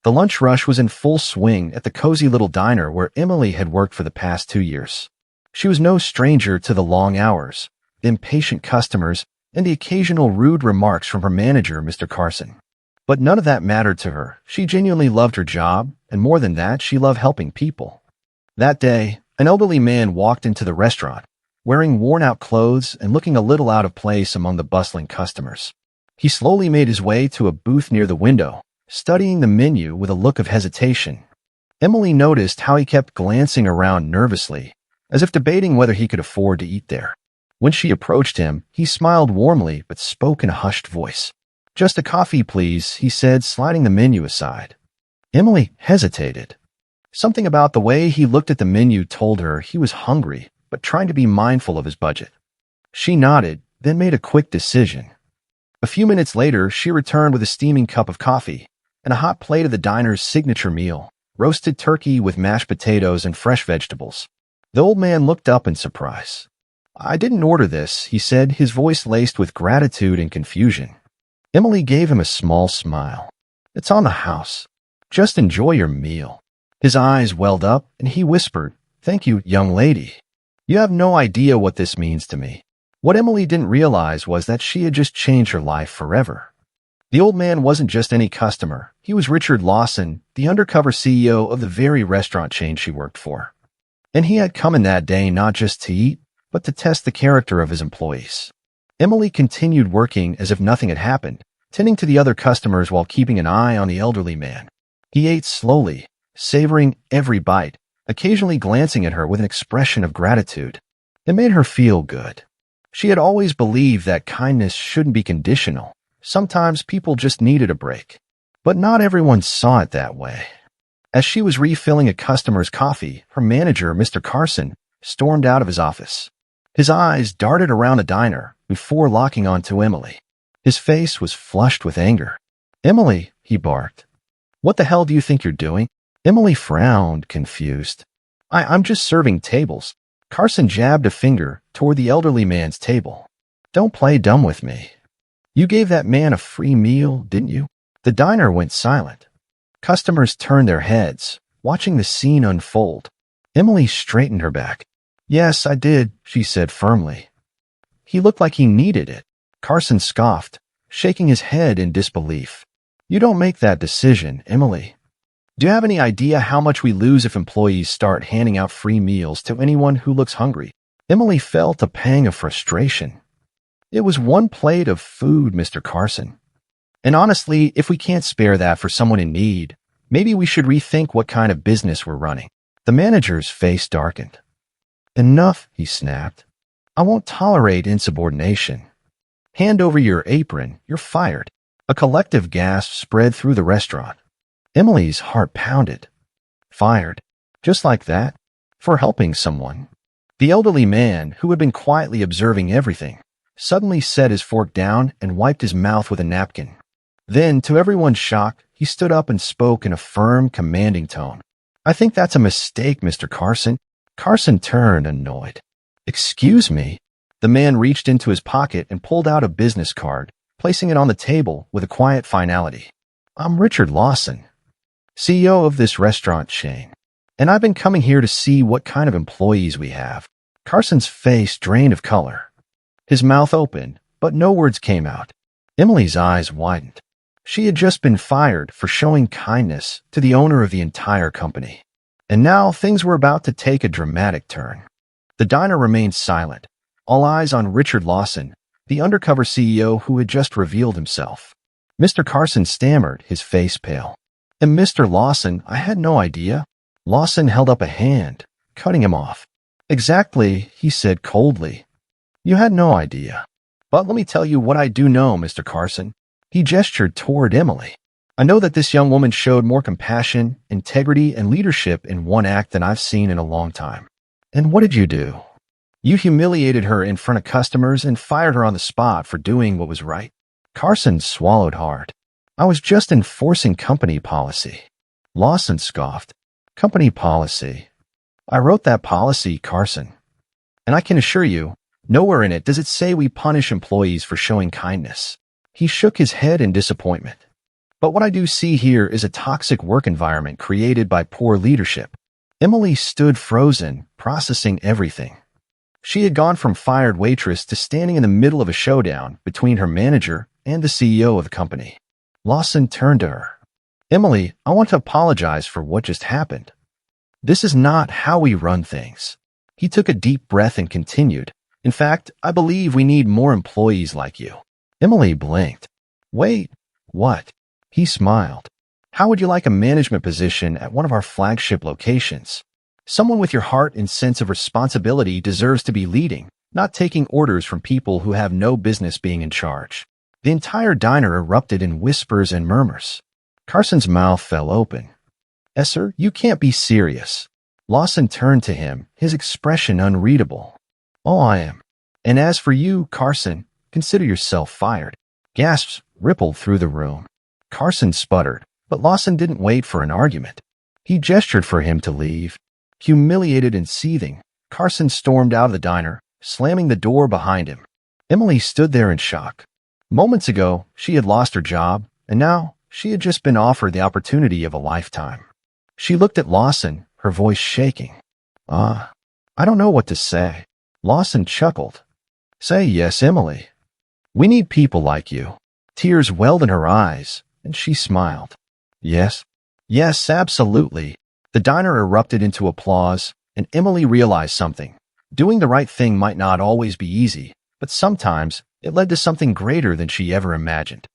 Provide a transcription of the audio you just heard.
The lunch rush was in full swing at the cozy little diner where Emily had worked for the past 2 years. She was no stranger to the long hours, the impatient customers, and the occasional rude remarks from her manager, Mr. Carson. But none of that mattered to her. She genuinely loved her job, and more than that, she loved helping people. That day, an elderly man walked into the restaurant, wearing worn-out clothes and looking a little out of place among the bustling customers. He slowly made his way to a booth near the window, studying the menu with a look of hesitation. Emily noticed how he kept glancing around nervously, as if debating whether he could afford to eat there. When she approached him, he smiled warmly but spoke in a hushed voice. "Just a coffee, please," he said, sliding the menu aside. Emily hesitated. Something about the way he looked at the menu told her he was hungry, but trying to be mindful of his budget. She nodded, then made a quick decision. A few minutes later, she returned with a steaming cup of coffee and a hot plate of the diner's signature meal, roasted turkey with mashed potatoes and fresh vegetables. The old man looked up in surprise. "I didn't order this," he said, his voice laced with gratitude and confusion. Emily gave him a small smile. "It's on the house. Just enjoy your meal." His eyes welled up, and he whispered, "Thank you, young lady. You have no idea what this means to me." What Emily didn't realize was that she had just changed her life forever. The old man wasn't just any customer. He was Richard Lawson, the undercover CEO of the very restaurant chain she worked for. And he had come in that day not just to eat, but to test the character of his employees. Emily continued working as if nothing had happened, tending to the other customers while keeping an eye on the elderly man. He ate slowly, savoring every bite, occasionally glancing at her with an expression of gratitude. It made her feel good. She had always believed that kindness shouldn't be conditional. Sometimes people just needed a break. But not everyone saw it that way. As she was refilling a customer's coffee, her manager, Mr. Carson, stormed out of his office. His eyes darted around the diner before locking onto Emily. His face was flushed with anger. "Emily," he barked. "What the hell do you think you're doing?" Emily frowned, confused. I'm just serving tables." Carson jabbed a finger toward the elderly man's table. "Don't play dumb with me. You gave that man a free meal, didn't you?" The diner went silent. Customers turned their heads, watching the scene unfold. Emily straightened her back. "Yes, I did," she said firmly. "He looked like he needed it." Carson scoffed, shaking his head in disbelief. "You don't make that decision, Emily. Do you have any idea how much we lose if employees start handing out free meals to anyone who looks hungry?" Emily felt a pang of frustration. "It was one plate of food, Mr. Carson. And honestly, if we can't spare that for someone in need, maybe we should rethink what kind of business we're running." The manager's face darkened. "Enough," he snapped. "I won't tolerate insubordination. Hand over your apron, you're fired." A collective gasp spread through the restaurant. Emily's heart pounded. Fired? Just like that? For helping someone? The elderly man, who had been quietly observing everything, suddenly set his fork down and wiped his mouth with a napkin. Then, to everyone's shock, he stood up and spoke in a firm, commanding tone. "I think that's a mistake, Mr. Carson." Carson turned, annoyed. "Excuse me?" The man reached into his pocket and pulled out a business card, placing it on the table with a quiet finality. "I'm Richard Lawson, CEO of this restaurant chain, and I've been coming here to see what kind of employees we have." Carson's face drained of color. His mouth opened, but no words came out. Emily's eyes widened. She had just been fired for showing kindness to the owner of the entire company. And now things were about to take a dramatic turn. The diner remained silent, all eyes on Richard Lawson, the undercover CEO who had just revealed himself. Mr. Carson stammered, his face pale. "And Mr. Lawson, I had no idea." Lawson held up a hand, cutting him off. "Exactly," he said coldly. "You had no idea. But let me tell you what I do know, Mr. Carson." He gestured toward Emily. "I know that this young woman showed more compassion, integrity, and leadership in one act than I've seen in a long time." "And what did you do?" "You humiliated her in front of customers and fired her on the spot for doing what was right." Carson swallowed hard. "I was just enforcing company policy." Lawson scoffed. "Company policy? I wrote that policy, Carson. And I can assure you, nowhere in it does it say we punish employees for showing kindness." He shook his head in disappointment. But what I do see here is a toxic work environment created by poor leadership. Emily stood frozen, processing everything. She had gone from fired waitress to standing in the middle of a showdown between her manager and the CEO of the company. Lawson turned to her. Emily, I want to apologize for what just happened. This is not how we run things. He took a deep breath and continued. In fact, I believe we need more employees like you. Emily blinked. Wait, what? He smiled. How would you like a management position at one of our flagship locations? Someone with your heart and sense of responsibility deserves to be leading, not taking orders from people who have no business being in charge. The entire diner erupted in whispers and murmurs. Carson's mouth fell open. Esser, you can't be serious. Lawson turned to him, his expression unreadable. Oh, I am. And as for you, Carson, consider yourself fired. Gasps rippled through the room. Carson sputtered, but Lawson didn't wait for an argument. He gestured for him to leave. Humiliated and seething, Carson stormed out of the diner, slamming the door behind him. Emily stood there in shock. Moments ago, she had lost her job, and now she had just been offered the opportunity of a lifetime. She looked at Lawson, her voice shaking. I don't know what to say. Lawson chuckled. Say yes, Emily. We need people like you. Tears welled in her eyes, and she smiled. Yes, absolutely. The diner erupted into applause, and Emily realized something. Doing the right thing might not always be easy, but sometimes it led to something greater than she ever imagined.